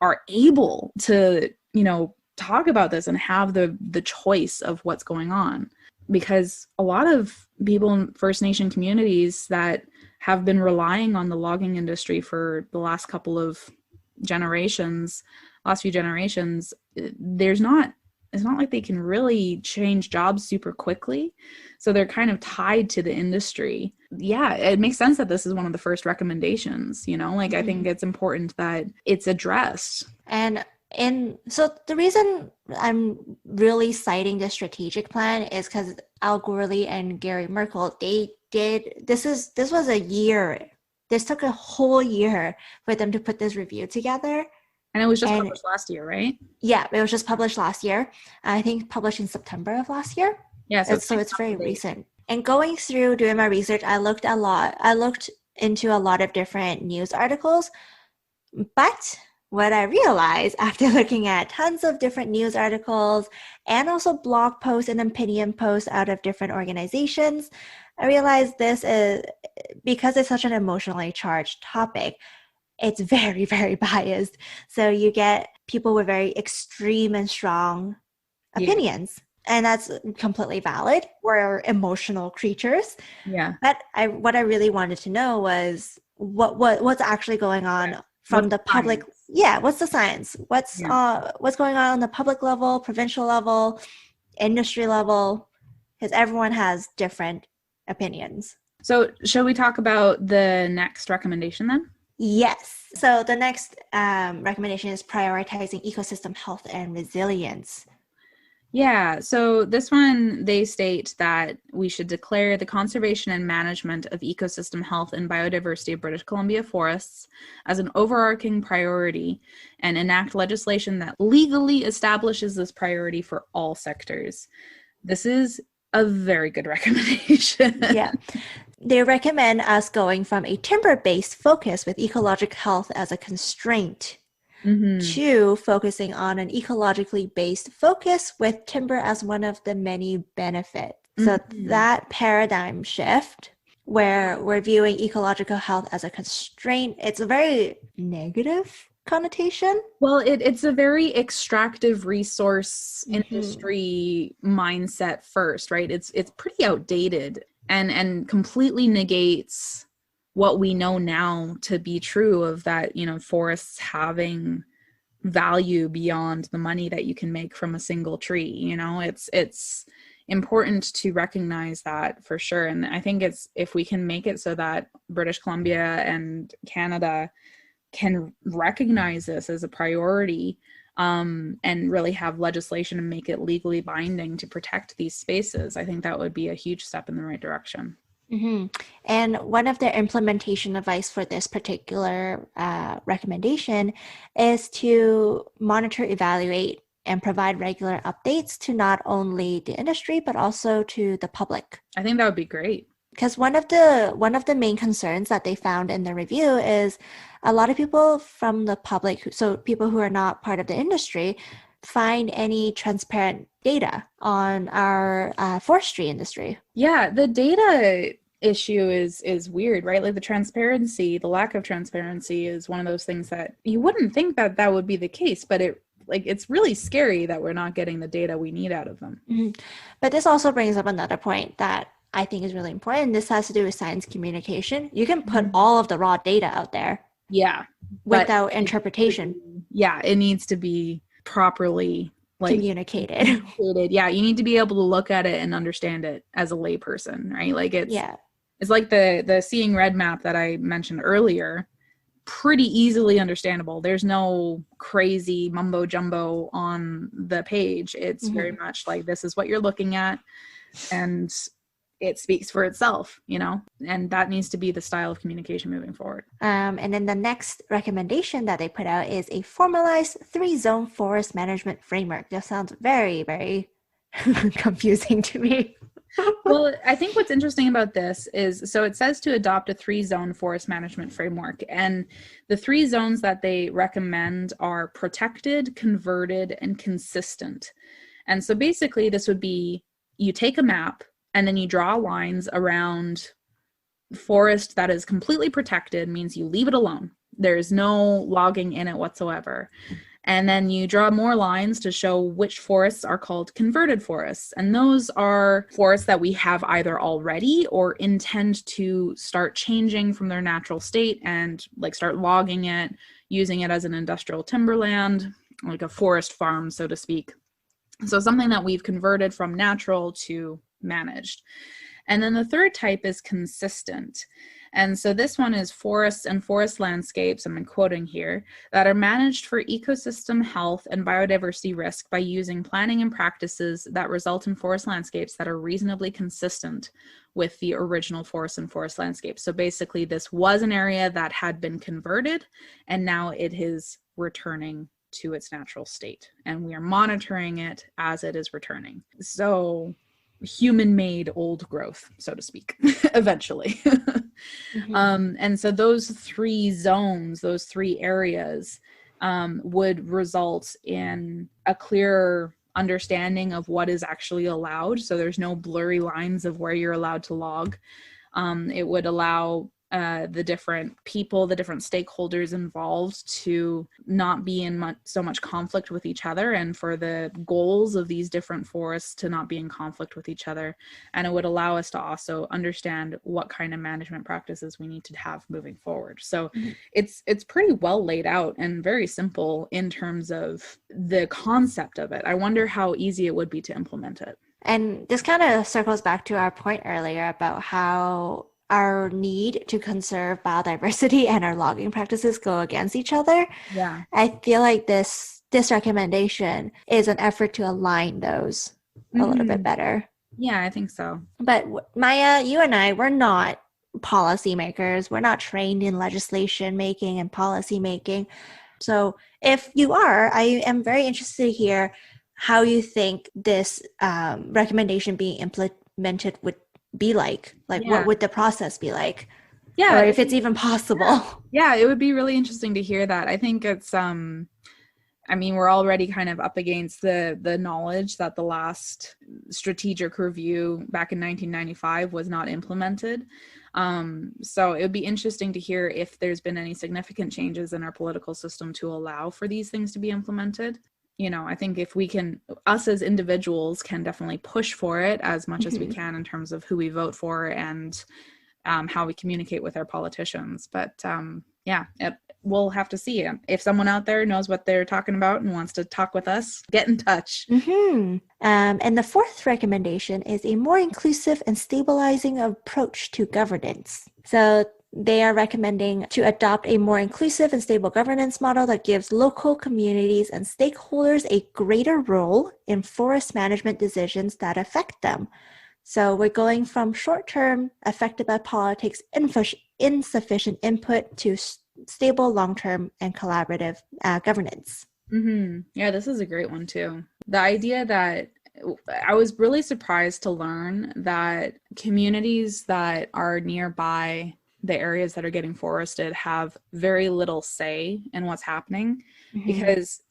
are able to, talk about this and have the choice of what's going on. Because a lot of people in First Nation communities that have been relying on the logging industry for the last few generations, it's not like they can really change jobs super quickly. So they're kind of tied to the industry. Yeah, it makes sense that this is one of the first recommendations, I think it's important that it's addressed. And so the reason I'm really citing the strategic plan is because Al Gourley and Gary Merkel, this was a year. This took a whole year for them to put this review together. And it was just published last year, right? Yeah, it was just published last year. I think published in September of last year. Yeah, so it's very recent. And going through doing my research, I looked into a lot of different news articles, but what I realized after looking at tons of different news articles and also blog posts and opinion posts out of different organizations, I realized this is, because it's such an emotionally charged topic, it's very, very biased. So you get people with very extreme and strong opinions. And that's completely valid. We're emotional creatures. Yeah. But what I really wanted to know was what's actually going on from the public. Science? Yeah, what's the science? What's going on the public level, provincial level, industry level? Because everyone has different opinions. So shall we talk about the next recommendation then? Yes. So the next recommendation is prioritizing ecosystem health and resilience. Yeah, so this one, they state that we should declare the conservation and management of ecosystem health and biodiversity of British Columbia forests as an overarching priority and enact legislation that legally establishes this priority for all sectors. This is a very good recommendation. Yeah. They recommend us going from a timber-based focus with ecological health as a constraint to focusing on an ecologically based focus with timber as one of the many benefits. So that paradigm shift where we're viewing ecological health as a constraint, it's a very negative connotation. Well, it's a very extractive resource industry mindset first, right? It's pretty outdated and completely negates what we know now to be true of that, you know, forests having value beyond the money that you can make from a single tree. You know, it's important to recognize that for sure. And I think it's, if we can make it so that British Columbia and Canada can recognize this as a priority, and really have legislation and make it legally binding to protect these spaces, I think that would be a huge step in the right direction. And one of the implementation advice for this particular recommendation is to monitor, evaluate, and provide regular updates to not only the industry, but also to the public. I think that would be great. Because one of the main concerns that they found in the review is a lot of people from the public, so people who are not part of the industry, find any transparent data on our forestry industry. Yeah, the data issue is weird, right? Like the transparency, the lack of transparency is one of those things that you wouldn't think that would be the case, but it's really scary that we're not getting the data we need out of them. But this also brings up another point that I think is really important. This has to do with science communication. You can put all of the raw data out there. Yeah. Without interpretation. Yeah, it needs to be properly communicated. Yeah, you need to be able to look at it and understand it as a layperson, right? Like it's like the Seeing Red map that I mentioned earlier, pretty easily understandable. There's no crazy mumbo jumbo on the page. It's very much like, this is what you're looking at, and it speaks for itself, you know, and that needs to be the style of communication moving forward. And then the next recommendation that they put out is a formalized 3-zone forest management framework. That sounds very, very confusing to me. Well, I think what's interesting about this is, so it says to adopt a 3-zone forest management framework, and the 3 zones that they recommend are protected, converted, and consistent. And so basically this would be, you take a map and then you draw lines around forest that is completely protected, means you leave it alone. There's no logging in it whatsoever. And then you draw more lines to show which forests are called converted forests. And those are forests that we have either already or intend to start changing from their natural state and like start logging it, using it as an industrial timberland, like a forest farm, so to speak. So something that we've converted from natural to managed. And then the third type is consistent. And so this one is forests and forest landscapes, I'm quoting here, that are managed for ecosystem health and biodiversity risk by using planning and practices that result in forest landscapes that are reasonably consistent with the original forest and forest landscape. So basically this was an area that had been converted and now it is returning to its natural state. And we are monitoring it as it is returning. So human-made old growth, so to speak, eventually. And so those 3 zones, those 3 areas, would result in a clearer understanding of what is actually allowed. So there's no blurry lines of where you're allowed to log. It would allow the different people, the different stakeholders involved to not be in so much conflict with each other, and for the goals of these different forests to not be in conflict with each other. And it would allow us to also understand what kind of management practices we need to have moving forward. So it's pretty well laid out and very simple in terms of the concept of it. I wonder how easy it would be to implement it. And this kind of circles back to our point earlier about how our need to conserve biodiversity and our logging practices go against each other. Yeah. I feel like this recommendation is an effort to align those a little bit better. Yeah, I think so. But Maia, you and I, we're not policymakers. We're not trained in legislation making and policy making. So if you are, I am very interested to hear how you think this recommendation being implemented would be like what would the process be like? Yeah. Or if it's even possible. Yeah, it would be really interesting to hear that. I think it's, I mean, we're already kind of up against the knowledge that the last strategic review back in 1995 was not implemented. So it would be interesting to hear if there's been any significant changes in our political system to allow for these things to be implemented. You know, I think if we can, us as individuals can definitely push for it as much as we can in terms of who we vote for and how we communicate with our politicians. But we'll have to see. If someone out there knows what they're talking about and wants to talk with us, get in touch. And the fourth recommendation is a more inclusive and stabilizing approach to governance. So they are recommending to adopt a more inclusive and stable governance model that gives local communities and stakeholders a greater role in forest management decisions that affect them. So we're going from short-term, affected by politics, insufficient input to stable, long-term, and collaborative governance. Yeah, this is a great one too. The idea that I was really surprised to learn that communities that are nearby the areas that are getting forested have very little say in what's happening, because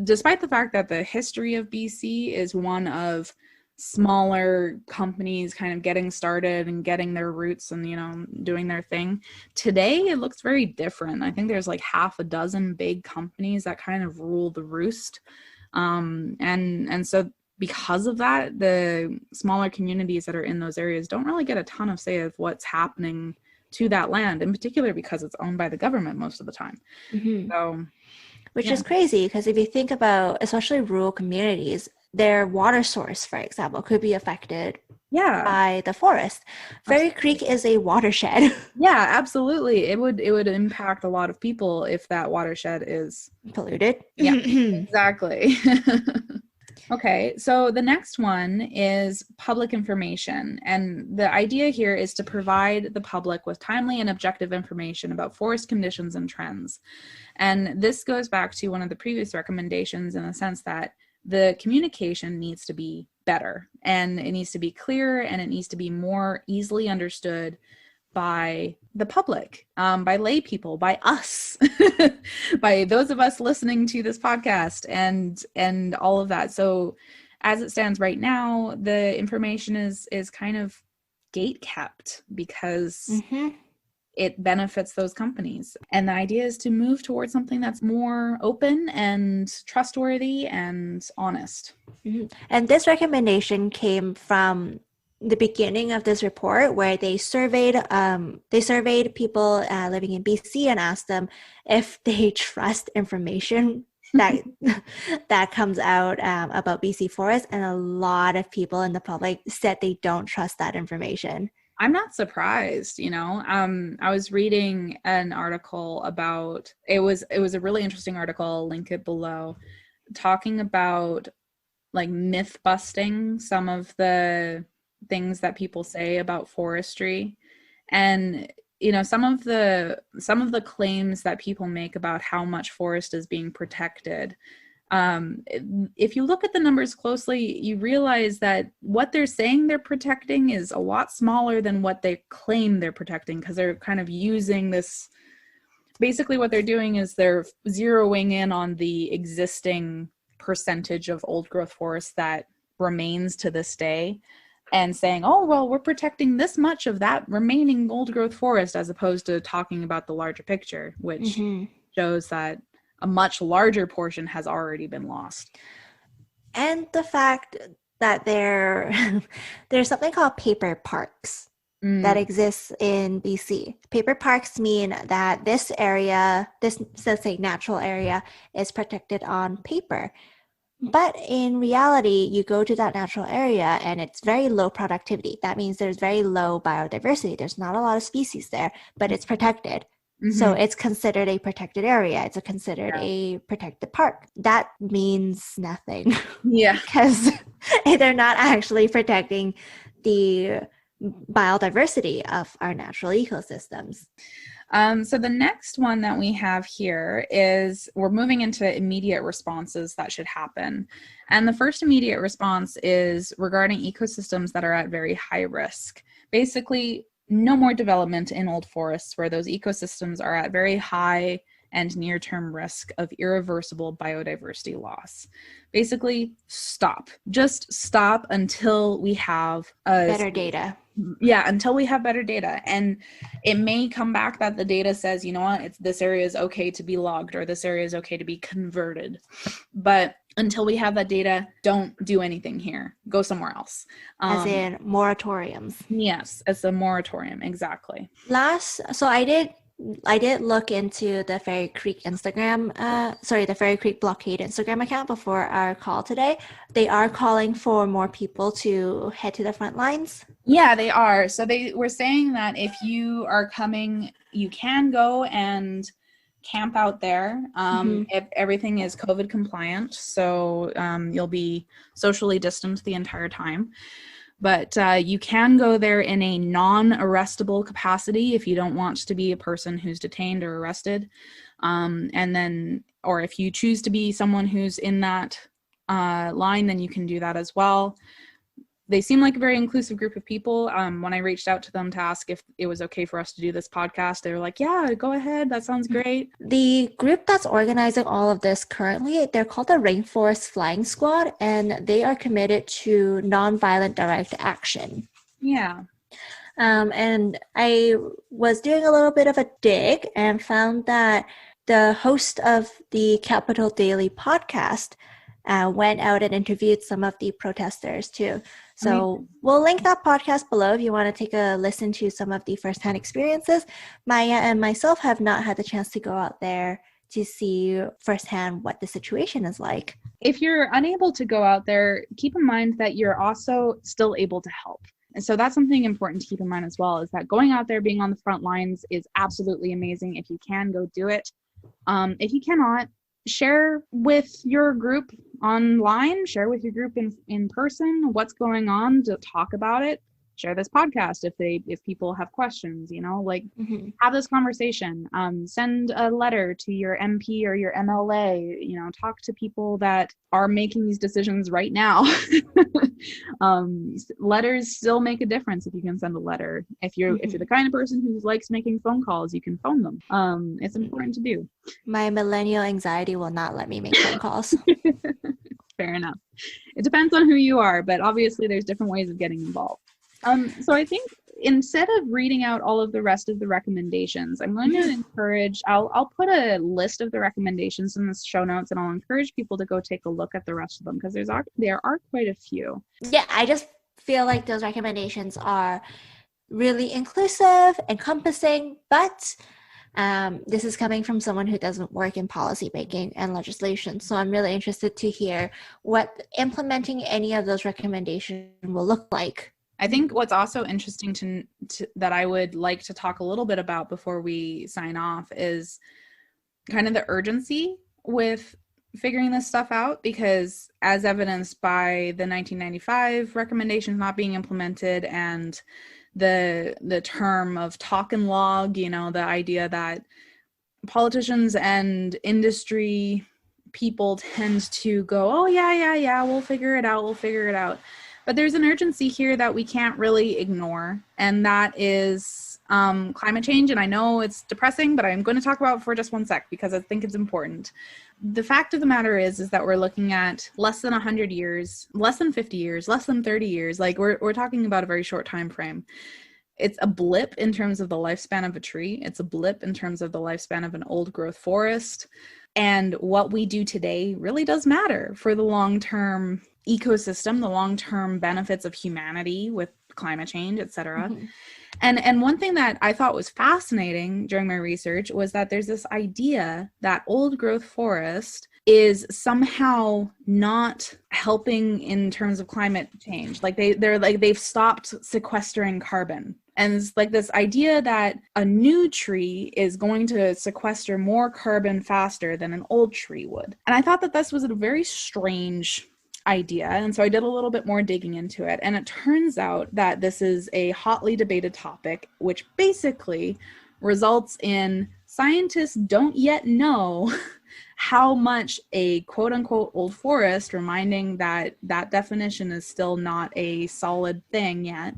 despite the fact that the history of BC is one of smaller companies kind of getting started and getting their roots and, you know, doing their thing, today it looks very different. I think there's like half a dozen big companies that kind of rule the roost. And so because of that, the smaller communities that are in those areas don't really get a ton of say of what's happening to that land, in particular because it's owned by the government most of the time. So, which is crazy, because if you think about especially rural communities, their water source, for example, could be affected by the forest. Fairy Creek is a watershed. Yeah, absolutely. It would impact a lot of people if that watershed is polluted. Yeah, exactly. Okay, so the next one is public information. And the idea here is to provide the public with timely and objective information about forest conditions and trends. And this goes back to one of the previous recommendations in the sense that the communication needs to be better, and it needs to be clearer, and it needs to be more easily understood by the public, by lay people, by us, by those of us listening to this podcast, and all of that. So as it stands right now, the information is kind of gate kept because it benefits those companies. And the idea is to move towards something that's more open and trustworthy and honest. And this recommendation came from the beginning of this report, where they surveyed people living in BC and asked them if they trust information that comes out about BC forests, and a lot of people in the public said they don't trust that information. I'm not surprised, you know. I was reading an article about it was a really interesting article, I'll link it below, talking about like myth busting some of the things that people say about forestry. And you know, some of the claims that people make about how much forest is being protected, if you look at the numbers closely, you realize that what they're saying they're protecting is a lot smaller than what they claim they're protecting, because they're kind of using this basically what they're doing is they're zeroing in on the existing percentage of old growth forest that remains to this day and saying, oh, well, we're protecting this much of that remaining old growth forest, as opposed to talking about the larger picture, which shows that a much larger portion has already been lost. And the fact that there's something called paper parks that exists in BC. Paper parks mean that this area, this, let's say, natural area, is protected on paper. But in reality, you go to that natural area and it's very low productivity. That means there's very low biodiversity. There's not a lot of species there, but it's protected. So it's considered a protected area. It's considered a protected park. That means nothing. Yeah. Because they're not actually protecting the biodiversity of our natural ecosystems. So the next one that we have here is we're moving into immediate responses that should happen. And the first immediate response is regarding ecosystems that are at very high risk. Basically, no more development in old forests where those ecosystems are at very high and near-term risk of irreversible biodiversity loss. Basically, stop. Just stop until we have better data. Yeah, until we have better data. And it may come back that the data says, you know what, this area is okay to be logged, or this area is okay to be converted. But until we have that data, don't do anything here. Go somewhere else. As in moratoriums. Yes, it's a moratorium, exactly. So I did look into the Fairy Creek the Fairy Creek blockade Instagram account before our call today. They are calling for more people to head to the front lines. Yeah, they are. So they were saying that if you are coming, you can go and camp out there if everything is COVID compliant. So you'll be socially distanced the entire time. But you can go there in a non-arrestable capacity if you don't want to be a person who's detained or arrested. And then, or if you choose to be someone who's in that line, then you can do that as well. They seem like a very inclusive group of people. When I reached out to them to ask if it was okay for us to do this podcast, they were like, yeah, go ahead. That sounds great. The group that's organizing all of this currently, they're called the Rainforest Flying Squad, and they are committed to nonviolent direct action. Yeah. And I was doing a little bit of a dig and found that the host of the Capital Daily podcast went out and interviewed some of the protesters too. So we'll link that podcast below if you want to take a listen to some of the firsthand experiences. Maya and myself have not had the chance to go out there to see firsthand what the situation is like. If you're unable to go out there, keep in mind that you're also still able to help. And so that's something important to keep in mind as well, is that going out there, being on the front lines is absolutely amazing. If you can, go do it. If you cannot, share with your group online, share with your group in person what's going on, to talk about it. Share this podcast if people have questions, have this conversation. Send a letter to your MP or your MLA, talk to people that are making these decisions right now. Letters still make a difference if you can send a letter. If you're the kind of person who likes making phone calls, you can phone them. It's important to do. My millennial anxiety will not let me make phone calls. Fair enough. It depends on who you are, but obviously there's different ways of getting involved. So I think instead of reading out all of the rest of the recommendations, I'm going to encourage, I'll put a list of the recommendations in the show notes, and I'll encourage people to go take a look at the rest of them, because there are quite a few. Yeah, I just feel like those recommendations are really inclusive, encompassing, but this is coming from someone who doesn't work in policy making and legislation. So I'm really interested to hear what implementing any of those recommendations will look like. I think what's also interesting to that I would like to talk a little bit about before we sign off is kind of the urgency with figuring this stuff out, because as evidenced by the 1995 recommendations not being implemented and the term of talk and log, the idea that politicians and industry people tend to go, oh, yeah, we'll figure it out. But there's an urgency here that we can't really ignore, and that is climate change. And I know it's depressing, but I'm going to talk about it for just one sec because I think it's important. The fact of the matter is that we're looking at less than 100 years, less than 50 years, less than 30 years. Like we're talking about a very short time frame. It's a blip in terms of the lifespan of a tree. It's a blip in terms of the lifespan of an old growth forest. And what we do today really does matter for the long-term ecosystem, the long-term benefits of humanity with climate change, et cetera. Mm-hmm. And one thing that I thought was fascinating during my research was that there's this idea that old growth forest is somehow not helping in terms of climate change. Like they've stopped sequestering carbon. And it's like this idea that a new tree is going to sequester more carbon faster than an old tree would. And I thought that this was a very strange idea. And so I did a little bit more digging into it. And it turns out that this is a hotly debated topic, which basically results in scientists don't yet know how much a quote unquote old forest, reminding that that definition is still not a solid thing yet,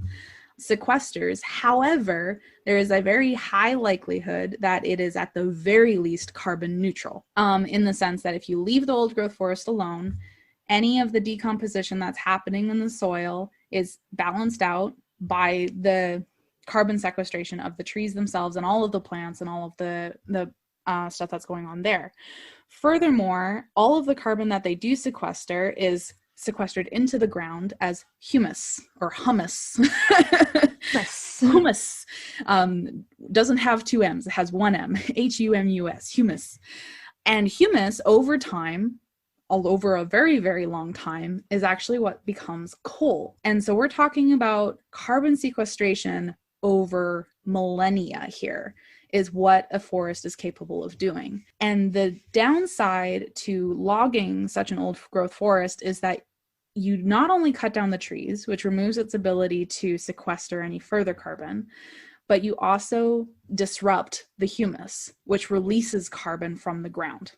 sequesters. However, there is a very high likelihood that it is at the very least carbon neutral, in the sense that if you leave the old growth forest alone, any of the decomposition that's happening in the soil is balanced out by the carbon sequestration of the trees themselves and all of the plants and all of the stuff that's going on there. Furthermore, all of the carbon that they do sequester is sequestered into the ground as humus or humus. Humus doesn't have two M's, it has one M, Humus, humus. And humus over time, all over a very, very long time, is actually what becomes coal. And so we're talking about carbon sequestration over millennia here is what a forest is capable of doing. And the downside to logging such an old growth forest is that you not only cut down the trees, which removes its ability to sequester any further carbon, but you also disrupt the humus, which releases carbon from the ground,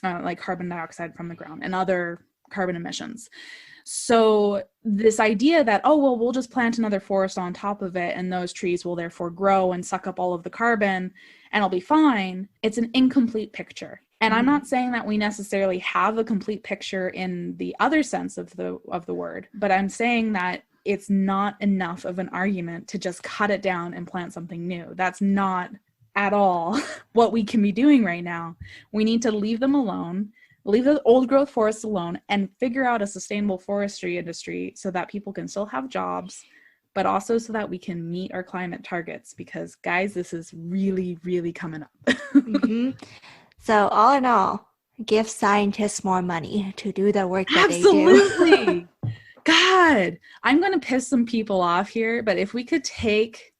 like carbon dioxide from the ground and other carbon emissions. So this idea that, oh, well, we'll just plant another forest on top of it and those trees will therefore grow and suck up all of the carbon and it'll be fine, it's an incomplete picture. And I'm not saying that we necessarily have a complete picture in the other sense of the word, but I'm saying that it's not enough of an argument to just cut it down and plant something new. That's not at all what we can be doing right now. We need to leave them alone, leave the old growth forests alone, and figure out a sustainable forestry industry so that people can still have jobs, but also so that we can meet our climate targets. Because guys, this is really, really coming up. Mm-hmm. So all in all, give scientists more money to do the work that Absolutely. they do. God, I'm going to piss some people off here, but if we could take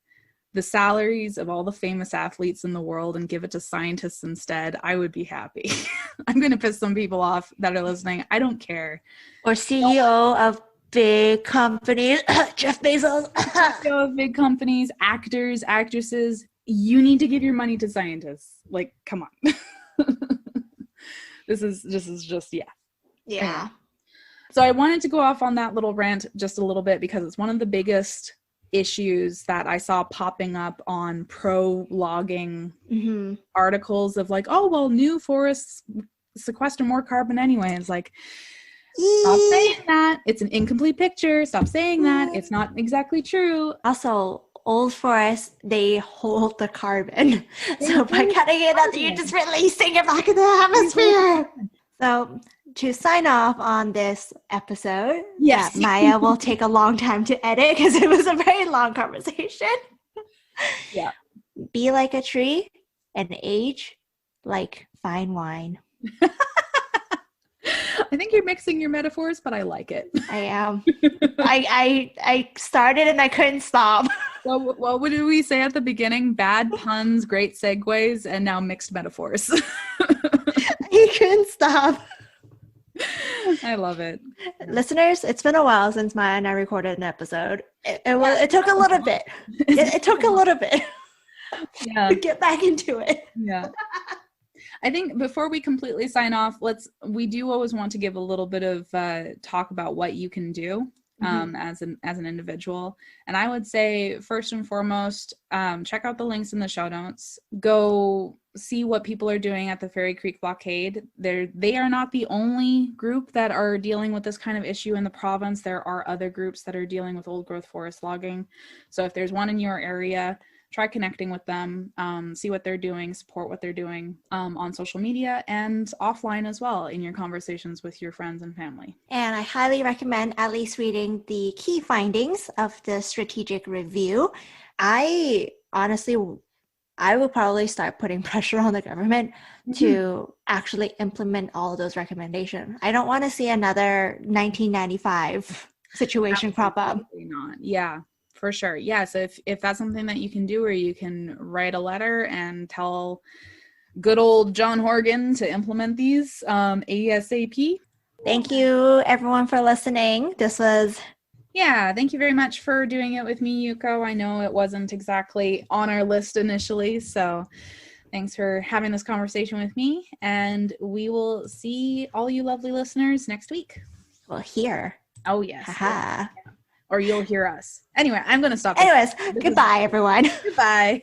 the salaries of all the famous athletes in the world and give it to scientists instead, I would be happy. I'm going to piss some people off that are listening. I don't care. Or CEO of big companies, Jeff Bezos. CEO of big companies, actors, actresses, you need to give your money to scientists. Like, come on. This is just, yeah. Yeah. So I wanted to go off on that little rant just a little bit because it's one of the biggest issues that I saw popping up on pro-logging articles of like, oh, well, new forests sequester more carbon anyway. It's like, stop saying that. It's an incomplete picture. Stop saying that. It's not exactly true. Also, old forests, they hold the carbon. So by cutting it up, you're just releasing it back in the atmosphere. So to sign off on this episode, yes, Maya will take a long time to edit because it was a very long conversation. Yeah. Be like a tree and age like fine wine. I think you're mixing your metaphors, but I like it. I am. I started and I couldn't stop. Well, what did we say at the beginning? Bad puns, great segues, and now mixed metaphors. He couldn't stop. I love it. Listeners, it's been a while since Maya and I recorded an episode. It took a little bit. It took a little bit. Yeah. To get back into it. Yeah. I think before we completely sign off, we do always want to give a little bit of talk about what you can do as an individual. And I would say, first and foremost, check out the links in the show notes. Go see what people are doing at the Fairy Creek blockade. They are not the only group that are dealing with this kind of issue in the province. There are other groups that are dealing with old growth forest logging. So if there's one in your area, try connecting with them, see what they're doing, support what they're doing on social media and offline as well in your conversations with your friends and family. And I highly recommend at least reading the key findings of the strategic review. I will probably start putting pressure on the government to actually implement all of those recommendations. I don't want to see another 1995 situation crop up. Not. Yeah. For sure. Yeah. So if that's something that you can do, or you can write a letter and tell good old John Horgan to implement these ASAP. Thank you, everyone, for listening. Thank you very much for doing it with me, Yuko. I know it wasn't exactly on our list initially, so thanks for having this conversation with me. And we will see all you lovely listeners next week. Well, here. Oh, yes. Haha. Or you'll hear us. Anyway, I'm going to stop. Anyways, goodbye, everyone. Goodbye.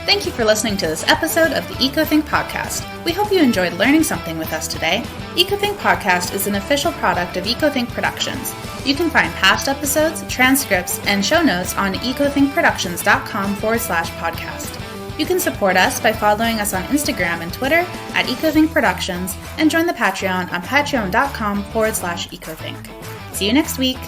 Thank you for listening to this episode of the EcoThink podcast. We hope you enjoyed learning something with us today. EcoThink podcast is an official product of EcoThink Productions. You can find past episodes, transcripts, and show notes on ecothinkproductions.com/podcast. You can support us by following us on Instagram and Twitter at EcoThink Productions, and join the Patreon on patreon.com/EcoThink. See you next week.